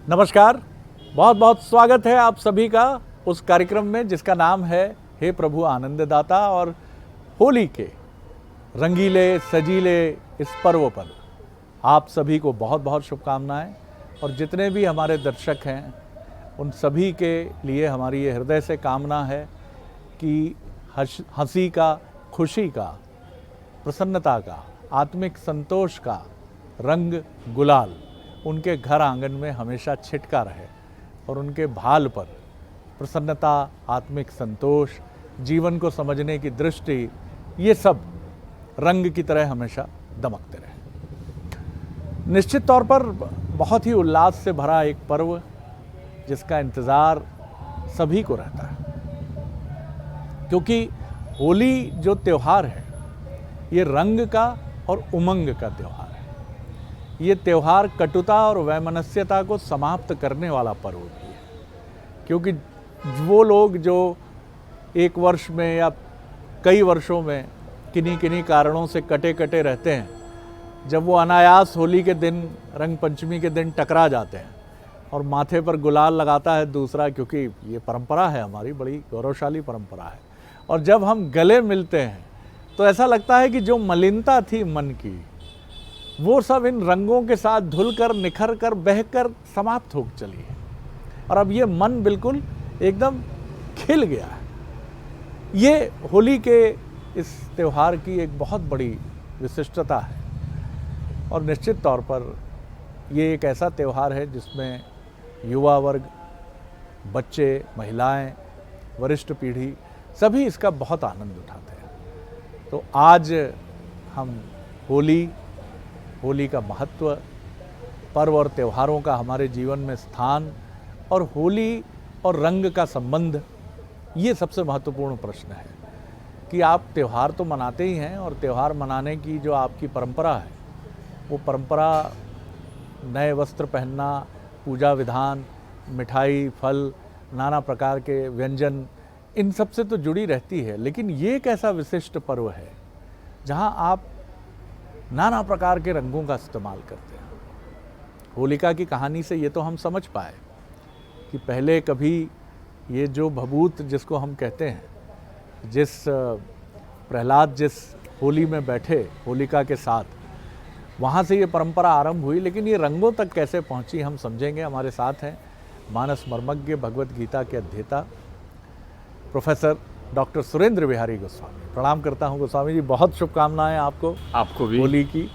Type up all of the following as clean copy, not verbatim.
नमस्कार, बहुत बहुत स्वागत है आप सभी का उस कार्यक्रम में जिसका नाम है हे प्रभु आनंददाता। और होली के रंगीले सजीले इस पर्व पर आप सभी को बहुत बहुत शुभकामनाएं। और जितने भी हमारे दर्शक हैं उन सभी के लिए हमारी ये हृदय से कामना है कि हंसी का, खुशी का, प्रसन्नता का, आत्मिक संतोष का रंग गुलाल उनके घर आंगन में हमेशा छिटका रहे और उनके भाल पर प्रसन्नता, आत्मिक संतोष, जीवन को समझने की दृष्टि, ये सब रंग की तरह हमेशा दमकते रहे। निश्चित तौर पर बहुत ही उल्लास से भरा एक पर्व जिसका इंतज़ार सभी को रहता है, क्योंकि होली जो त्यौहार है ये रंग का और उमंग का त्यौहार है। ये त्यौहार कटुता और वैमनस्यता को समाप्त करने वाला पर्व भी है, क्योंकि वो लोग जो एक वर्ष में या कई वर्षों में किन्हीं किन्हीं कारणों से कटे कटे रहते हैं, जब वो अनायास होली के दिन, रंग पंचमी के दिन टकरा जाते हैं और माथे पर गुलाल लगाता है दूसरा, क्योंकि ये परंपरा है हमारी, बड़ी गौरवशाली परंपरा है। और जब हम गले मिलते हैं तो ऐसा लगता है कि जो मलिनता थी मन की, वो सब इन रंगों के साथ धुलकर, निखर कर, बहकर समाप्त हो चली है। और अब ये मन बिल्कुल एकदम खिल गया है। ये होली के इस त्यौहार की एक बहुत बड़ी विशिष्टता है। और निश्चित तौर पर ये एक ऐसा त्यौहार है जिसमें युवा वर्ग, बच्चे, महिलाएं, वरिष्ठ पीढ़ी सभी इसका बहुत आनंद उठाते हैं। तो आज हम होली का महत्व, पर्व और त्योहारों का हमारे जीवन में स्थान और होली और रंग का संबंध, ये सबसे महत्वपूर्ण प्रश्न है कि आप त्यौहार तो मनाते ही हैं, और त्यौहार मनाने की जो आपकी परंपरा है वो परंपरा नए वस्त्र पहनना, पूजा विधान, मिठाई, फल, नाना प्रकार के व्यंजन, इन सब से तो जुड़ी रहती है। लेकिन ये एक ऐसा विशिष्ट पर्व है जहाँ आप नाना प्रकार के रंगों का इस्तेमाल करते हैं। होलिका की कहानी से ये तो हम समझ पाए कि पहले कभी ये जो भभूत जिसको हम कहते हैं, जिस प्रहलाद जिस होली में बैठे होलिका के साथ, वहाँ से ये परंपरा आरंभ हुई। लेकिन ये रंगों तक कैसे पहुँची हम समझेंगे। हमारे साथ हैं मानस मर्मज्ञ, भगवत गीता के अध्येता प्रोफेसर डॉक्टर सुरेंद्र बिहारी गोस्वामी। प्रणाम करता हूँ गोस्वामी जी, बहुत शुभकामनाएं आपको भी होली की।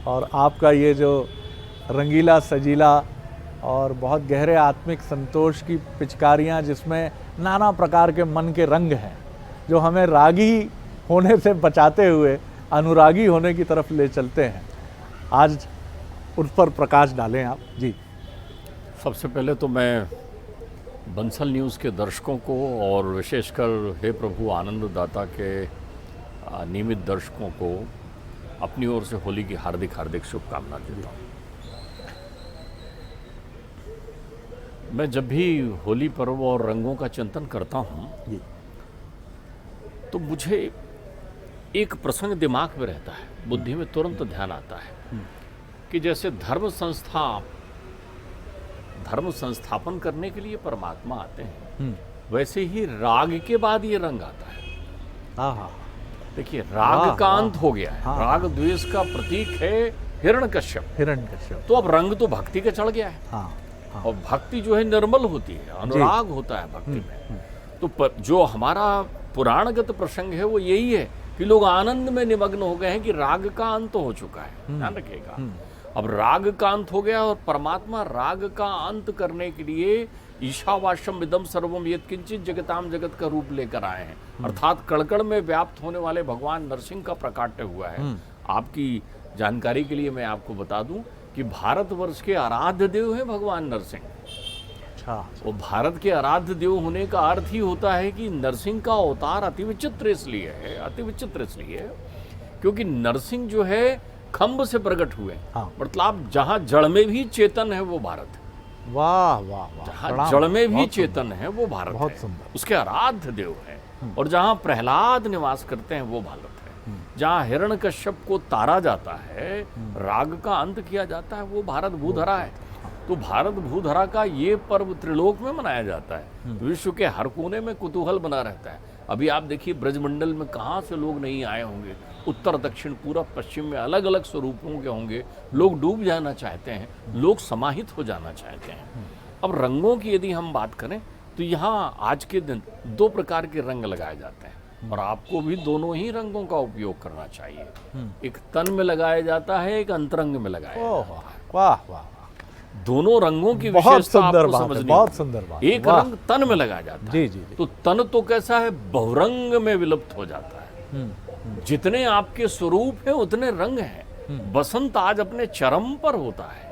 और आपका ये जो रंगीला सजीला और बहुत गहरे आत्मिक संतोष की पिचकारियाँ, जिसमें नाना प्रकार के मन के रंग हैं, जो हमें रागी होने से बचाते हुए अनुरागी होने की तरफ ले चलते हैं, आज उस पर प्रकाश डालें आप जी। सबसे पहले तो मैं बंसल न्यूज़ के दर्शकों को और विशेषकर हे प्रभु आनंददाता के नियमित दर्शकों को अपनी ओर से होली की हार्दिक हार्दिक शुभकामना देता हूँ। मैं जब भी होली पर्व और रंगों का चिंतन करता हूँ तो मुझे एक प्रसंग दिमाग में रहता है, बुद्धि में तुरंत ध्यान आता है कि जैसे धर्म संस्थापन करने के लिए परमात्मा आते हैं, वैसे ही राग के बाद ये रंग आता है। हाँ, देखिए, राग का अंत हो गया है। हाँ, राग द्वेष का प्रतीक है हिरण्यकश्यप। तो अब रंग तो भक्ति का चढ़ गया है। हाँ। और भक्ति जो है निर्मल होती है, अनुराग होता है भक्ति में। तो जो हमारा पुराणगत प्रसंग है वो यही है कि लोग आनंद में निमग्न हो गए हैं कि राग का अंत हो चुका है। ध्यान रखिएगा, अब राग का अंत हो गया और परमात्मा राग का अंत करने के लिए ईशावास्यम इदम सर्वम यत्किंचित जगताम जगत का रूप लेकर आए हैं। अर्थात कड़कड़ में व्याप्त होने वाले भगवान नरसिंह का प्रकाट्य हुआ है। आपकी जानकारी के लिए मैं आपको बता दूं कि भारतवर्ष के आराध्य देव हैं भगवान नरसिंह। अच्छा। वो भारत के आराध्य देव होने का अर्थ ही होता है कि नरसिंह का अवतार अति विचित्र इसलिए है क्योंकि नरसिंह जो है खम्भ से प्रकट हुए। हाँ। मतलब जहाँ जड़ में भी चेतन है वो भारत है। वाह वाह वाह। जहाँ जड़ में भी चेतन है वो भारत है, बहुत सुंदर। उसके आराध्य देव है। और जहाँ प्रहलाद निवास करते हैं वो भारत है। जहाँ हिरण्यकश्यप को तारा जाता है, राग का अंत किया जाता है, वो भारत भूधरा है। तो भारत भूधरा का ये पर्व त्रिलोक में मनाया जाता है, विश्व के हर कोने में कुतूहल बना रहता है। अभी आप देखिए ब्रजमंडल में कहाँ से लोग नहीं आए होंगे, उत्तर दक्षिण पूरब पश्चिम में अलग अलग स्वरूपों के होंगे। लोग डूब जाना चाहते हैं, लोग समाहित हो जाना चाहते हैं। अब रंगों की यदि हम बात करें तो यहाँ आज के दिन 2 प्रकार के रंग लगाए जाते हैं और आपको भी दोनों ही रंगों का उपयोग करना चाहिए। एक तन में लगाया जाता है, एक अंतरंग में लगाया जाता है। वाह वाह, दोनों रंगों की बहुत विशेषता सुंदर आपको बात है, समझनी बहुत होगी। सुंदर बात। एक वाह। रंग तन में लगाया जाता जी है, जी जी। तो तन तो कैसा है, बहुरंग में विलुप्त हो जाता है। जितने आपके स्वरूप हैं उतने रंग हैं। बसंत आज अपने चरम पर होता है।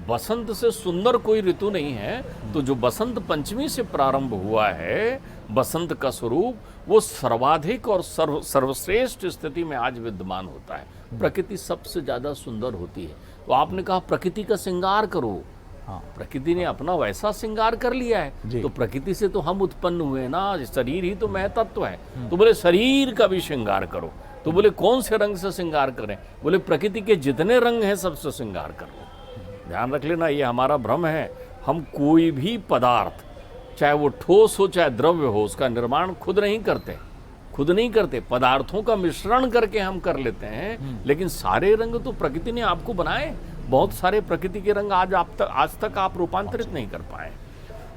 बसंत से सुंदर कोई ऋतु नहीं है। तो जो बसंत पंचमी से प्रारंभ हुआ है, बसंत का स्वरूप वो सर्वाधिक और सर्वश्रेष्ठ स्थिति में आज विद्यमान होता है। प्रकृति सबसे ज्यादा सुंदर होती है। तो आपने कहा प्रकृति का श्रृंगार करो, हाँ। प्रकृति ने अपना वैसा श्रृंगार कर लिया जी। है। तो प्रकृति से तो हम उत्पन्न हुए ना, शरीर ही तो महत्व तत्व है। तो बोले शरीर का भी श्रृंगार करो। तो बोले कौन से रंग से श्रृंगार करें? बोले प्रकृति के जितने रंग हैं सबसे श्रृंगार कर लो। ध्यान रख लेना, ये हमारा भ्रम है। हम कोई भी पदार्थ, चाहे वो ठोस हो चाहे द्रव्य हो, उसका निर्माण खुद नहीं करते। पदार्थों का मिश्रण करके हम कर लेते हैं। लेकिन सारे रंग तो प्रकृति ने आपको बनाए। बहुत सारे प्रकृति के रंग आज तक आप रूपांतरित नहीं कर पाए।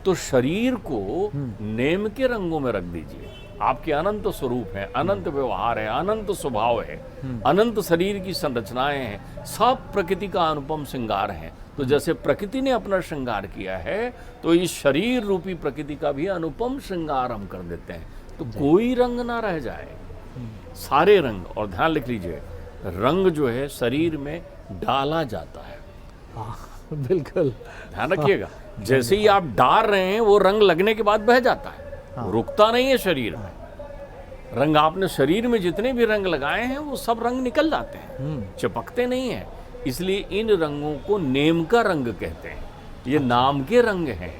तो शरीर को नेम के रंगों में रख दीजिए। आपके अनंत स्वरूप है, अनंत व्यवहार है, अनंत स्वभाव है, अनंत शरीर की संरचनाएं हैं, सब प्रकृति का अनुपम श्रृंगार है। तो जैसे प्रकृति ने अपना श्रृंगार किया है, तो इस शरीर रूपी प्रकृति का भी अनुपम श्रृंगार हम कर देते हैं। तो कोई रंग ना रह जाए, सारे रंग। और ध्यान लिख लीजिए, रंग जो है शरीर में डाला जाता है। बिल्कुल ध्यान रखिएगा, जैसे ही आप डाल रहे हैं वो रंग लगने के बाद बह जाता है, रुकता नहीं है शरीर में। रंग आपने शरीर में जितने भी रंग लगाए हैं वो सब रंग निकल जाते हैं, चिपकते नहीं है। इसलिए इन रंगों को नेम का रंग कहते हैं। ये नाम के रंग हैं।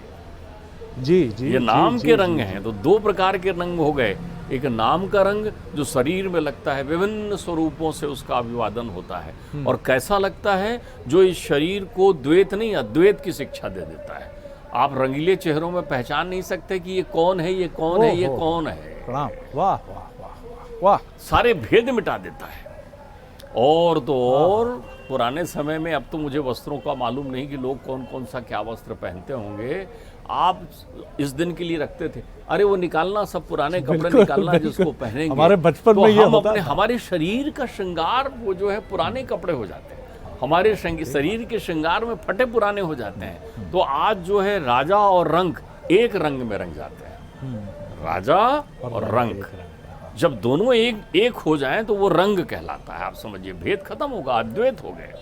जी जी, ये नाम जी, के जी, रंग जी। हैं। तो 2 प्रकार के रंग हो गए। एक नाम का रंग जो शरीर में लगता है, विभिन्न स्वरूपों से उसका अभिवादन होता है। और कैसा लगता है, जो इस शरीर को द्वैत नहीं अद्वैत की शिक्षा दे देता है। आप रंगीले चेहरों में पहचान नहीं सकते कि ये कौन है, ये कौन है, ये कौन है। प्रणाम। वाह वाह वाह वाह। सारे भेद मिटा देता है। और तो और पुराने समय में, अब तो मुझे वस्त्रों का मालूम नहीं कि लोग कौन कौन सा क्या वस्त्र पहनते होंगे। आप इस दिन के लिए रखते थे, अरे वो निकालना, सब पुराने कपड़े निकालना जिसको पहनेंगे। हमारे बचपन तो में ये हम होता अपने था। हमारे शरीर का श्रृंगार वो जो है पुराने कपड़े हो जाते हैं। हमारे शरीर के श्रृंगार में फटे पुराने हो जाते हैं। तो आज जो है राजा और रंग एक रंग में रंग जाते हैं। राजा और रंग जब दोनों एक हो जाएं तो वो रंग कहलाता है। आप समझिए, भेद खत्म होगा, अद्वैत हो गए।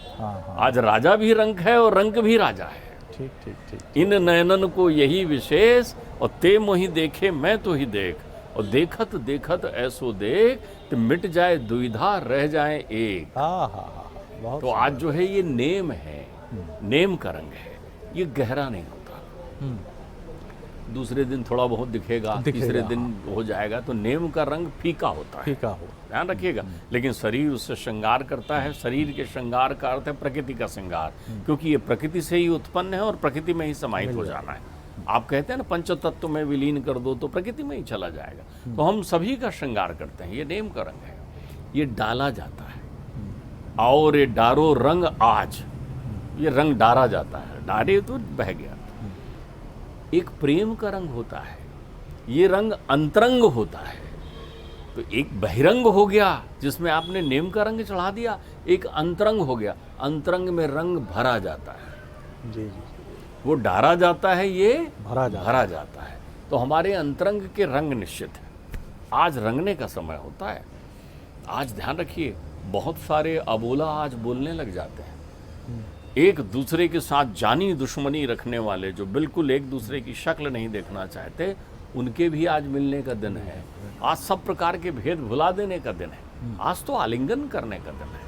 आज राजा भी रंग है और रंग भी राजा है। ठीक ठीक ठीक। इन नयनन को यही विशेष, और ते मोहि देखे मैं तो ही देख, और देखत देखत ऐसो देख तो मिट जाए दुविधा रह जाए एक। बहुत। तो आज जो है ये नेम है, नेम का रंग है। ये गहरा नहीं होता। दूसरे दिन थोड़ा बहुत दिखेगा, तीसरे दिन हो जाएगा। तो नेम का रंग फीका होता है, फीका हो। ध्यान रखिएगा। लेकिन शरीर उससे श्रृंगार करता है। शरीर के श्रृंगार का अर्थ है प्रकृति का श्रृंगार, क्योंकि ये प्रकृति से ही उत्पन्न है और प्रकृति में ही समाहित हो जाना है। आप कहते हैं ना पंच तत्व में विलीन कर दो, तो प्रकृति में ही चला जाएगा। तो हम सभी का श्रृंगार करते हैं। ये नेम का रंग है, ये डाला जाता है। और ये डारो रंग आज, ये रंग डारा जाता है। डारे तो बह गया। एक प्रेम का रंग होता है, ये रंग अंतरंग होता है। तो एक बहिरंग हो गया जिसमें आपने नेम का रंग चढ़ा दिया, एक अंतरंग हो गया। अंतरंग में रंग भरा जाता है। जी जी, वो डारा जाता है, ये भरा जाता है। तो हमारे अंतरंग के रंग निश्चित है। आज रंगने का समय होता है। आज ध्यान रखिए, बहुत सारे अबोला आज बोलने लग जाते हैं। एक दूसरे के साथ जानी दुश्मनी रखने वाले, जो बिल्कुल एक दूसरे की शक्ल नहीं देखना चाहते, उनके भी आज मिलने का दिन है। आज सब प्रकार के भेद भुला देने का दिन है। आज तो आलिंगन करने का दिन है।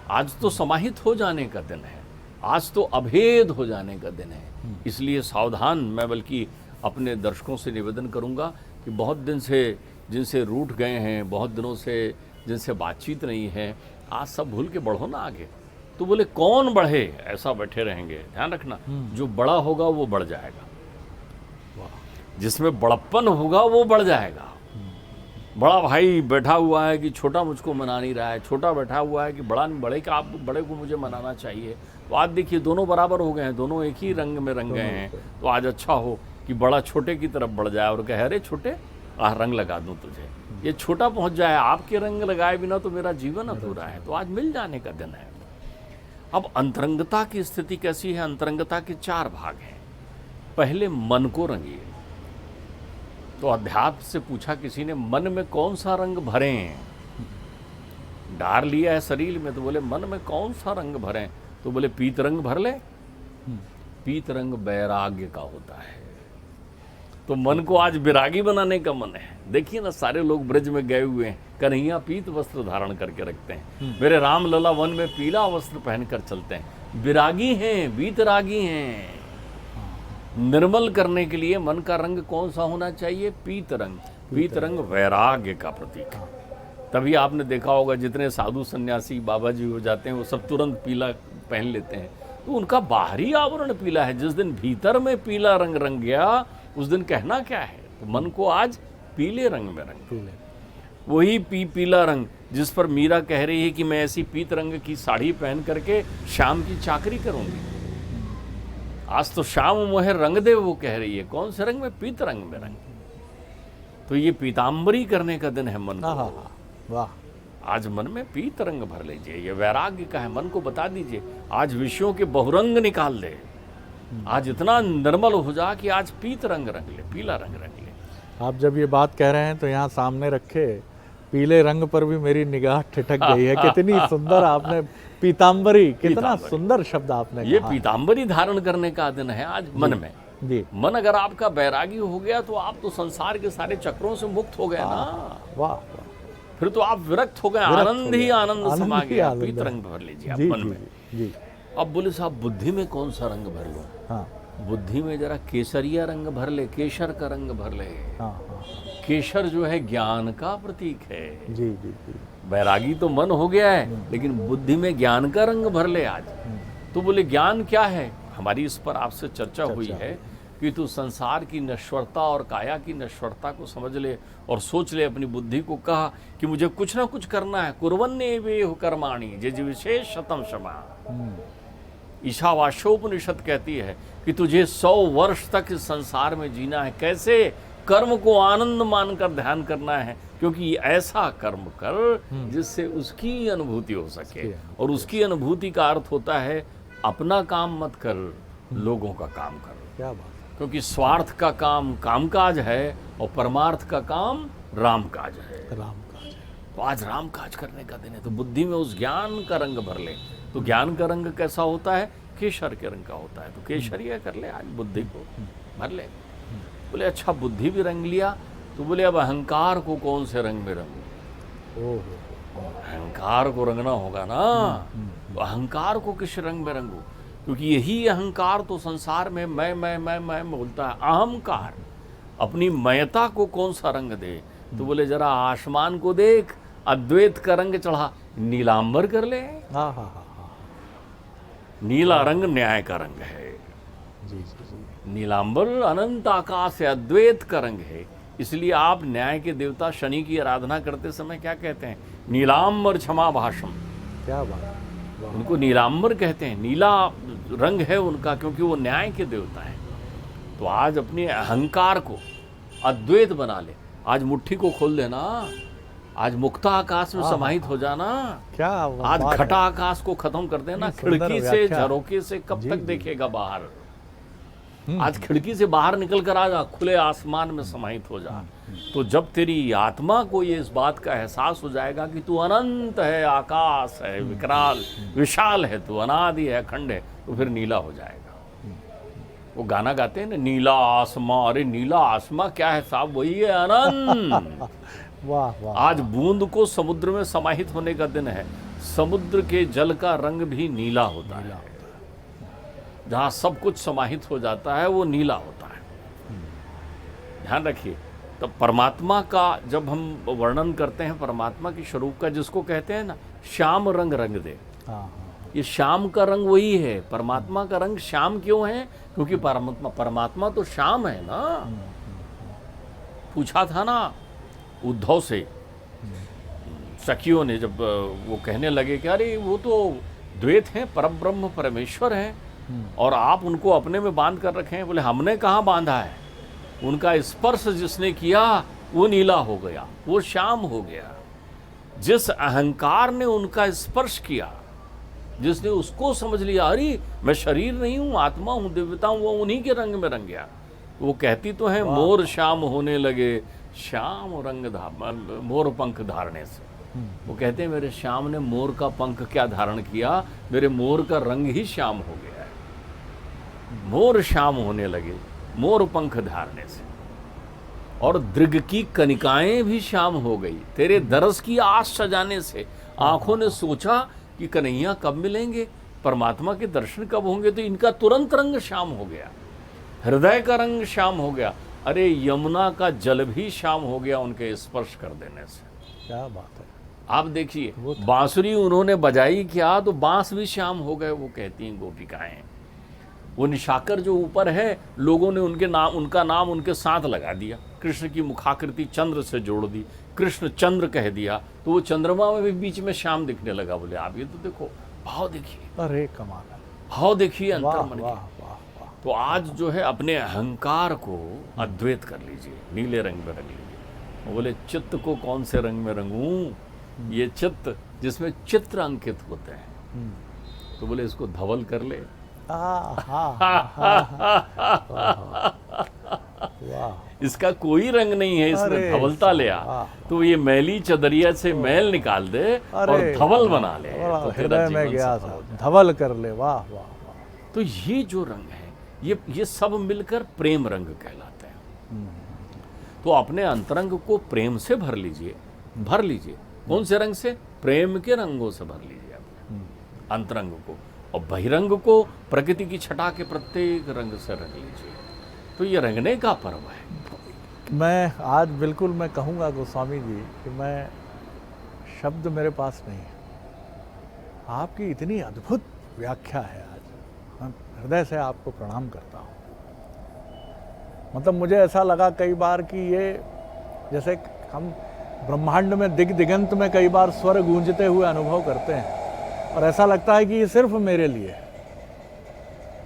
आज तो समाहित हो जाने का दिन है। आज तो अभेद हो जाने का दिन है। इसलिए सावधान। मैं बल्कि अपने दर्शकों से निवेदन करूंगा कि बहुत दिन से जिनसे रूठ गए हैं, बहुत दिनों से जिनसे बातचीत नहीं है, आज सब भूल के बढ़ो ना आगे। तो बोले कौन बढ़े, ऐसा बैठे रहेंगे, ध्यान रखना, जो बड़ा होगा वो बढ़ जाएगा, जिसमें बड़प्पन होगा वो बढ़ जाएगा। बड़ा भाई बैठा हुआ है कि छोटा मुझको मना नहीं रहा है, छोटा बैठा हुआ है कि बड़ा नहीं, बड़े का आप बड़े को मुझे मनाना चाहिए, तो आज देखिए दोनों बराबर हो गए हैं, दोनों एक ही रंग में रंग गए हैं। तो आज अच्छा हो कि बड़ा छोटे की तरफ बढ़ जाए और कहे अरे छोटे रंग लगा दूं तुझे, ये छोटा पहुंच जाए, आपके रंग लगाए बिना तो मेरा जीवन अधूरा है। तो आज मिल जाने का दिन है। अब अंतरंगता की स्थिति कैसी है? अंतरंगता के 4 भाग हैं। पहले मन को रंगिए। तो अध्यात्म से पूछा किसी ने, मन में कौन सा रंग भरें? डार लिया है शरीर में, तो बोले मन में कौन सा रंग भरें? तो बोले पीत रंग भर ले। पीत रंग वैराग्य का होता है। तो मन को आज विरागी बनाने का मन है। देखिए ना, सारे लोग ब्रज में गए हुए हैं, कन्हैया पीत वस्त्र धारण करके रखते हैं, मेरे राम लला वन में पीला वस्त्र पहनकर चलते हैं। विरागी हैं, वीतरागी हैं। निर्मल करने के लिए मन का रंग कौन सा होना चाहिए? पीत रंग। पीत रंग वैराग्य का प्रतीक है। तभी आपने देखा होगा जितने साधु सन्यासी बाबा जी हो जाते हैं वो सब तुरंत पीला पहन लेते हैं, तो उनका बाहरी आवरण पीला है। जिस दिन भीतर में पीला रंग रंग गया उस दिन कहना क्या है? तो मन को आज पीले रंग में रंग, वही पीला रंग जिस पर मीरा कह रही है कि मैं ऐसी पीत रंग की साड़ी पहन करके शाम की चाकरी करूंगी। आज तो शाम मोहे रंग दे, वो कह रही है। कौन से रंग में? पीत रंग में रंग। तो ये पीतांबरी करने का दिन है मन को। वाह, आज मन में पीत रंग भर लीजिए, ये वैराग्य का है। मन को बता दीजिए आज विषयों के बहुरंग निकाल दे, आज इतना निर्मल हो जा कि आज पीत रंग रंग ले, पीला रंग रंग ले। आप जब ये बात कह रहे हैं तो यहाँ सामने रखे पीले रंग पर भी मेरी निगाह ठिठक गई है। कितनी सुंदर आपने पीतांबरी, कितना सुंदर शब्द आपने ये कहा। पीतांबरी धारण करने का दिन है आज मन में। जी। मन अगर आपका वैरागी हो गया तो आप तो संसार के सारे चक्रों से मुक्त हो गए ना। वाह, फिर तो आप विरक्त हो गए, आनंद ही आनंद समा गया। पीत रंग भर लीजिए आप मन में। जी। अब बोले साहब बुद्धि में कौन सा रंग भर लो? हाँ। बुद्धि में जरा केसरिया रंग भर ले, केसर का रंग भर ले। हाँ, हाँ। केसर जो है ज्ञान का प्रतीक है। जी जी जी। वैरागी तो मन हो गया है, लेकिन बुद्धि में ज्ञान का रंग भर ले आज। तो बोले ज्ञान क्या है? हमारी इस पर आपसे चर्चा हुई है कि तू संसार की नश्वरता और काया की नश्वरता को समझ ले और सोच ले। अपनी बुद्धि को कहा कि मुझे कुछ ना कुछ करना है। कुर्वन्ने वे कर्माणि जज विशेष शतम क्षमा। ईशावास्योपनिषद कहती है कि तुझे 100 वर्ष तक इस संसार में जीना है। कैसे? कर्म को आनंद मानकर ध्यान करना है, क्योंकि ऐसा कर्म कर जिससे उसकी अनुभूति हो सके। और उसकी अनुभूति का अर्थ होता है अपना काम मत कर, लोगों का काम कर। क्या बात। क्योंकि स्वार्थ का काम कामकाज है और परमार्थ का काम रामकाज है। रामकाज है। तो आज रामकाज करने का दिन है। तो बुद्धि में उस ज्ञान का रंग भर ले। तो ज्ञान का रंग कैसा होता है? केसर के रंग का होता है। तो केसरिया कर ले आज, बुद्धि को भर ले। बोले अच्छा बुद्धि भी रंग लिया, तो बोले अब अहंकार को कौन से रंग में रंगूं? अहंकार को रंगना होगा ना। तो अहंकार को किस रंग में रंगूं? क्योंकि यही अहंकार तो संसार में मैं बोलता है। अहंकार अपनी मयता को कौन सा रंग दे? तो बोले जरा आसमान को देख, अद्वैत का रंग चढ़ा, नीलांबर कर ले। हाँ हाँ हाँ। नीला रंग न्याय का रंग है। जी जी जी। नीलांबर अनंत आकाश है, अद्वैत का रंग है। इसलिए आप न्याय के देवता शनि की आराधना करते समय क्या कहते हैं? नीलांबर क्षमा भाषम। क्या बात। उनको नीलांबर कहते हैं, नीला रंग है उनका, क्योंकि वो न्याय के देवता है। तो आज अपने अहंकार को अद्वैत बना ले। आज मुट्ठी को खोल देना, आज मुक्ता आकाश में समाहित हो जाना। क्या आज घटा आकाश को खत्म कर देना। खिड़की से झरोके से कब तक देखेगा बाहर? आज खिड़की से बाहर निकल कर आ जा, खुले आसमान में समाहित हो जा। तो जब तेरी आत्मा को ये इस बात का एहसास हो जाएगा कि तू अनंत है, आकाश है, विकराल विशाल है, तू अनादि है, अखंड है, तो फिर नीला हो जाएगा। वो गाना गाते हैं ना, नीला आसमां। अरे नीला आसमां क्या है साहब? वही है अनंत। वाह वाह। आज बूंद को समुद्र में समाहित होने का दिन है। समुद्र के जल का रंग भी नीला होता है। जहाँ सब कुछ समाहित हो जाता है वो नीला होता है। ध्यान रखिए। तो परमात्मा का जब हम वर्णन करते हैं, परमात्मा के स्वरूप का, जिसको कहते हैं ना श्याम रंग रंग दे, ये श्याम का रंग वही है। परमात्मा का रंग श्याम क्यों है? क्योंकि परमात्मा तो श्याम है ना। पूछा था ना उद्धव से सखियों ने, जब वो कहने लगे कि अरे वो तो द्वैत हैं, परब्रह्म परमेश्वर हैं और आप उनको अपने में बांध कर रखे हैं। बोले हमने कहाँ बांधा है, उनका स्पर्श जिसने किया वो नीला हो गया, वो श्याम हो गया। जिस अहंकार ने उनका स्पर्श किया, जिसने उसको समझ लिया अरे मैं शरीर नहीं हूँ, आत्मा हूँ, दिव्यता हूँ, वो उन्हीं के रंग में रंग गया। वो कहती तो है मोर श्याम होने लगे, श्याम रंग मोर पंख धारने से। वो कहते हैं मेरे श्याम ने मोर का पंख क्या धारण किया, मेरे मोर का रंग ही श्याम हो गया है। मोर श्याम होने लगे मोर पंख धारने से, और दृग की कनिकाएं भी श्याम हो गई तेरे दरस की आस सजाने से। आंखों ने सोचा कि कन्हैया कब मिलेंगे, परमात्मा के दर्शन कब होंगे, तो इनका तुरंत रंग श्याम हो गया, हृदय का रंग श्याम हो गया। अरे यमुना का जल भी श्याम हो गया उनके स्पर्श कर देने से। क्या बात है। आप देखिए बांसुरी उन्होंने बजाई क्या तो बांस भी श्याम हो गए। वो कहती हैं गोपिकाएं, वो निशाकर जो ऊपर है, लोगों ने उनका नाम उनके साथ लगा दिया। कृष्ण की मुखाकृति चंद्र से जोड़ दी, कृष्ण चंद्र कह दिया, तो वो चंद्रमा में भी बीच में श्याम दिखने लगा। बोले आप ये तो देखो, भाव देखिए, अरे कमाल है, भाव देखिए अंतर्मन वाह के। वाह वाह। तो आज जो है अपने अहंकार को अद्वैत कर लीजिए, नीले रंग में रंग लीजिए। वो बोले चित्त को कौन से रंग में रंगूं, ये चित्त जिसमें चित्र अंकित होते हैं। तो बोले इसको धवल कर ले। इसका कोई रंग नहीं है, इसमें धवलता ले आ। तो ये मैली चदरिया से मैल निकाल दे और धवल बना ले, तो हृदय में गया था, धवल कर ले। वाह वाह वाह। तो ये जो रंग है, ये सब मिलकर प्रेम रंग कहलाते हैं। तो अपने अंतरंग को प्रेम से भर लीजिए, भर लीजिए। कौन से रंग से? प्रेम के रंगों से भर लीजिए अपने अंतरंग को, और बहिरंग को प्रकृति की छटा के प्रत्येक रंग से रंग लीजिए। तो ये रंगने का पर्व है। मैं आज बिल्कुल मैं कहूँगा गोस्वामी जी कि मैं शब्द मेरे पास नहीं है। आपकी इतनी अद्भुत व्याख्या है आज, मैं हृदय से आपको प्रणाम करता हूँ। मतलब मुझे ऐसा लगा कई बार कि ये जैसे हम ब्रह्मांड में दिगंत में कई बार स्वर गूंजते हुए अनुभव करते हैं, और ऐसा लगता है कि ये सिर्फ मेरे लिए है।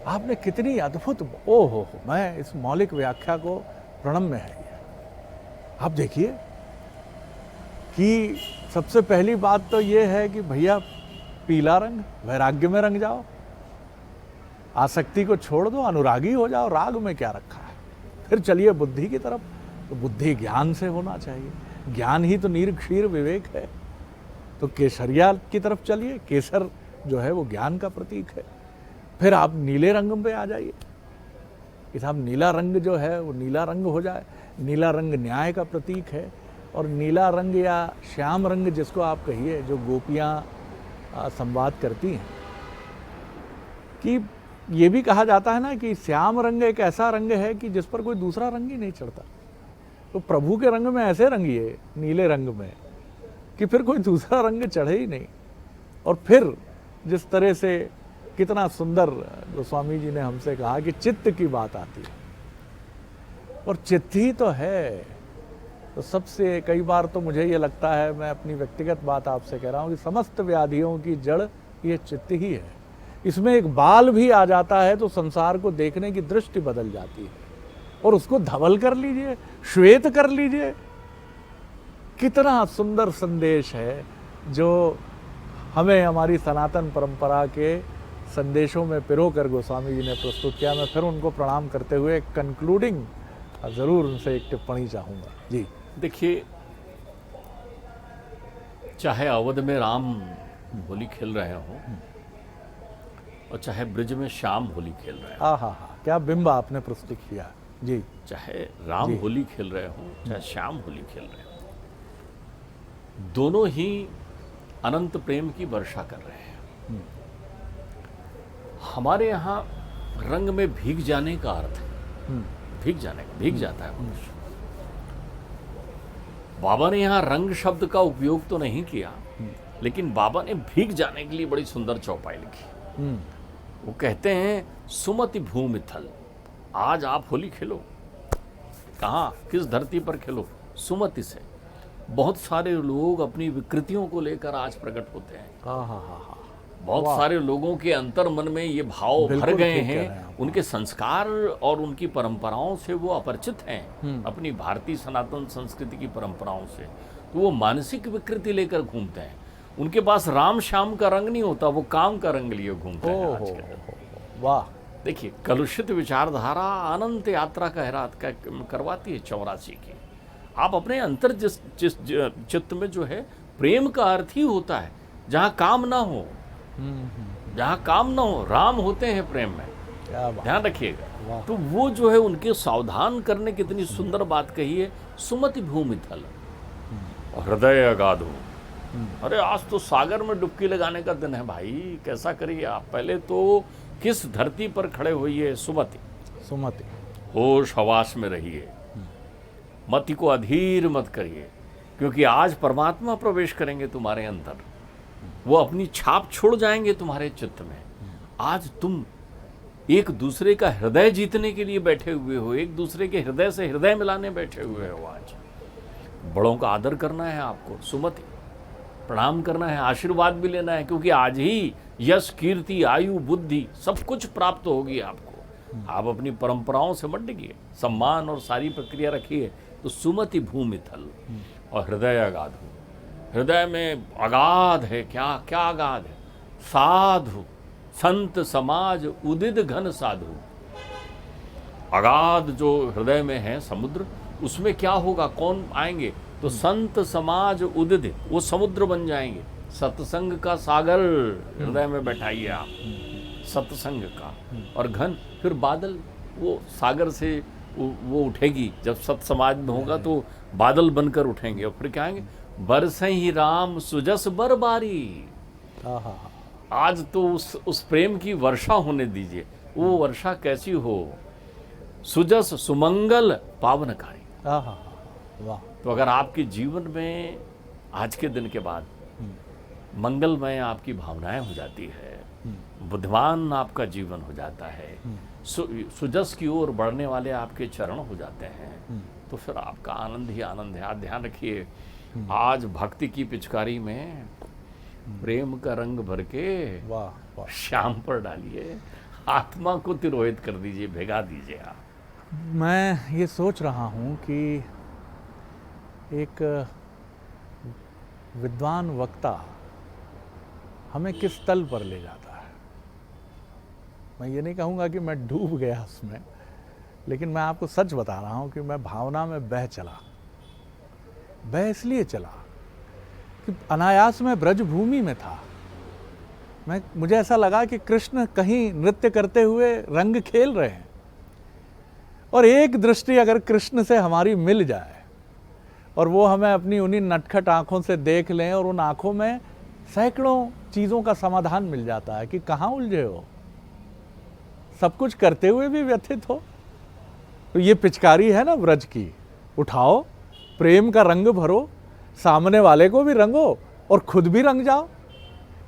आपने कितनी अद्भुत, ओ हो, मैं इस मौलिक व्याख्या को प्रणम्य है। आप देखिए कि सबसे पहली बात तो ये है कि भैया पीला रंग, वैराग्य में रंग जाओ, आसक्ति को छोड़ दो, अनुरागी हो जाओ। राग में क्या रखा है? फिर चलिए बुद्धि की तरफ, तो बुद्धि ज्ञान से होना चाहिए, ज्ञान ही तो नीर क्षीर विवेक है। तो केसरिया की तरफ चलिए, केसर जो है वो ज्ञान का प्रतीक है। फिर आप नीले रंग पे आ जाइए कि साहब नीला रंग जो है वो नीला रंग हो जाए। नीला रंग न्याय का प्रतीक है, और नीला रंग या श्याम रंग जिसको आप कहिए, जो गोपियाँ संवाद करती हैं, कि ये भी कहा जाता है ना कि श्याम रंग एक ऐसा रंग है कि जिस पर कोई दूसरा रंग ही नहीं चढ़ता। तो प्रभु के रंग में ऐसे रंगिए, नीले रंग में, कि फिर कोई दूसरा रंग चढ़े ही नहीं। और फिर जिस तरह से कितना सुंदर गोस्वामी जी ने हमसे कहा कि चित्त की बात आती है, और चित्त ही तो है। तो सबसे कई बार तो मुझे ये लगता है, मैं अपनी व्यक्तिगत बात आपसे कह रहा हूँ, कि समस्त व्याधियों की जड़ ये चित्त ही है। इसमें एक बाल भी आ जाता है तो संसार को देखने की दृष्टि बदल जाती है, और उसको धवल कर लीजिए, श्वेत कर लीजिए। कितना सुंदर संदेश है जो हमें हमारी सनातन परंपरा के संदेशों में पिरोकर गोस्वामी जी ने प्रस्तुत किया। मैं फिर उनको प्रणाम करते हुए कंक्लूडिंग ज़रूर उनसे एक टिप्पणी चाहूँगा। जी देखिए, चाहे अवध में राम होली खेल रहे हों और चाहे ब्रिज में श्याम होली खेल रहे हों, हाँ, क्या बिंब आपने प्रस्तुत किया। जी, चाहे राम होली खेल रहे हों चाहे श्याम होली खेल रहे हों, दोनों ही अनंत प्रेम की वर्षा कर रहे हैं। हमारे यहाँ रंग में भीग जाने का अर्थ है, भीग जाने का, भीग जाता है मनुष्य। बाबा ने यहाँ रंग शब्द का उपयोग तो नहीं किया, लेकिन बाबा ने भीग जाने के लिए बड़ी सुंदर चौपाई लिखी। वो कहते हैं सुमति भूमि थल, आज आप होली खेलो, कहाँ किस धरती पर खेलो? सुमति से। बहुत सारे लोग अपनी विकृतियों को लेकर आज प्रकट होते हैं। बहुत सारे लोगों के अंतर मन में ये भाव भर गए हैं, उनके संस्कार और उनकी परंपराओं से वो अपरिचित हैं, अपनी भारतीय सनातन संस्कृति की परंपराओं से। तो वो मानसिक विकृति लेकर घूमते हैं। उनके पास राम श्याम का रंग नहीं होता, वो काम का रंग लिए घूमते हैं आज के दिन। वाह, देखिए, कलुषित विचारधारा अनंत यात्रा करवाती है 84 की। आप अपने अंतर जिस चित्त में जो है, प्रेम का अर्थ ही होता है जहाँ काम ना हो, जहाँ काम ना हो, राम होते हैं प्रेम में, ध्यान रखिएगा। तो वो जो है उनके सावधान करने की इतनी सुंदर बात कही है, सुमति भूमि थल और हृदय अगाध हो। अरे आज तो सागर में डुबकी लगाने का दिन है भाई, कैसा करिए आप। पहले तो किस धरती पर खड़े होइए, सुमति सुमति, होश हवास में रहिए, मति को अधीर मत करिए, क्योंकि आज परमात्मा प्रवेश करेंगे तुम्हारे अंदर, वो अपनी छाप छोड़ जाएंगे तुम्हारे चित्त में। आज तुम एक दूसरे का हृदय जीतने के लिए बैठे हुए हो, एक दूसरे के हृदय से हृदय मिलाने बैठे हुए हो। आज बड़ों का आदर करना है आपको, सुमति, प्रणाम करना है, आशीर्वाद भी लेना है, क्योंकि आज ही यश, कीर्ति, आयु, बुद्धि सब कुछ प्राप्त होगी आपको। आप अपनी परंपराओं से मत डिगिए, सम्मान और सारी प्रक्रिया रखिए। तो सुमति भूमि थल और हृदय अगाध हो। हृदय में अगाध है, क्या क्या अगाध है? साधु संत समाज उदित घन साधु। अगाध जो हृदय में है समुद्र, उसमें क्या होगा, कौन आएंगे? तो संत समाज उदित, वो समुद्र बन जाएंगे। सत्संग का सागर हृदय में बैठाइए आप, सत्संग का। और घन, फिर बादल, वो सागर से वो उठेगी। जब सत समाज में होगा तो बादल बनकर उठेंगे, और फिर क्या आएंगे? बरसे ही राम सुजस बरबारी। आज तो उस प्रेम की वर्षा होने दीजिए। वो वर्षा कैसी हो? सुजस, सुमंगल, पावनकारी। वाह। तो अगर आपके जीवन में आज के दिन के बाद मंगलमय आपकी भावनाएं हो जाती है, बुद्धिमान आपका जीवन हो जाता है, सुजस की ओर बढ़ने वाले आपके चरण हो जाते हैं, तो फिर आपका आनंद ही आनंद है। आप ध्यान रखिए, आज भक्ति की पिचकारी में प्रेम का रंग भर के श्याम पर डालिए, आत्मा को तिरोहित कर दीजिए, भिगा दीजिए आप। मैं ये सोच रहा हूँ कि एक विद्वान वक्ता हमें किस तल पर ले जाता है। मैं ये नहीं कहूँगा कि मैं डूब गया उसमें, लेकिन मैं आपको सच बता रहा हूँ कि मैं भावना में बह चला। बह इसलिए चला कि अनायास में ब्रज भूमि में था। मुझे ऐसा लगा कि कृष्ण कहीं नृत्य करते हुए रंग खेल रहे हैं, और एक दृष्टि अगर कृष्ण से हमारी मिल जाए और वो हमें अपनी उन्हीं नटखट आंखों से देख लें, और उन आंखों में सैकड़ों चीज़ों का समाधान मिल जाता है कि कहाँ उलझे हो, सब कुछ करते हुए भी व्यथित हो। तो ये पिचकारी है ना ब्रज की, उठाओ, प्रेम का रंग भरो, सामने वाले को भी रंगो और खुद भी रंग जाओ।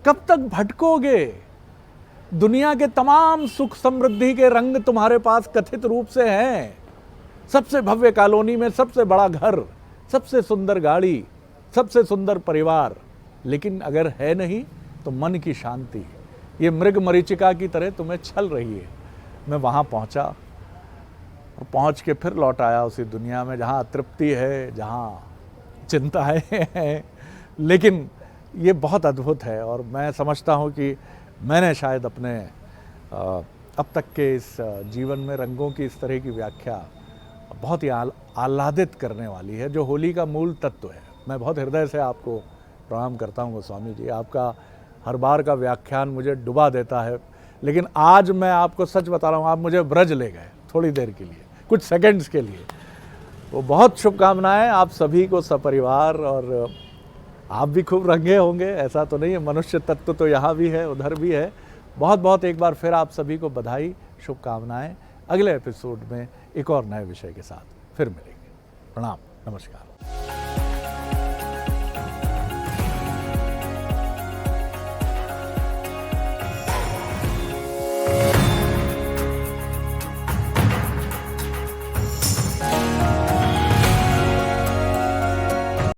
कब तक भटकोगे? दुनिया के तमाम सुख समृद्धि के रंग तुम्हारे पास कथित रूप से हैं। सबसे भव्य कॉलोनी में सबसे बड़ा घर, सबसे सुंदर गाड़ी, सबसे सुंदर परिवार, लेकिन अगर है नहीं तो मन की शांति ये मृग मरीचिका की तरह तुम्हें छल रही है। मैं वहाँ पहुँचा और पहुँच के फिर लौट आया उसी दुनिया में जहाँ तृप्ति है, जहाँ चिंताएं हैं, लेकिन ये बहुत अद्भुत है। और मैं समझता हूँ कि मैंने शायद अपने अब तक के इस जीवन में रंगों की इस तरह की व्याख्या बहुत ही आह्लादित करने वाली है, जो होली का मूल तत्व है। मैं बहुत हृदय से आपको प्रणाम करता हूँ गोस्वामी जी, आपका हर बार का व्याख्यान मुझे डुबा देता है, लेकिन आज मैं आपको सच बता रहा हूँ, आप मुझे ब्रज ले गए थोड़ी देर के लिए, कुछ सेकंड्स के लिए। वो बहुत शुभकामनाएं आप सभी को सपरिवार, और आप भी खूब रंगे होंगे, ऐसा तो नहीं है, मनुष्य तत्व तो यहाँ भी है उधर भी है। बहुत बहुत एक बार फिर आप सभी को बधाई, शुभकामनाएं। अगले एपिसोड में एक और नए विषय के साथ फिर मिलेंगे। प्रणाम, नमस्कार।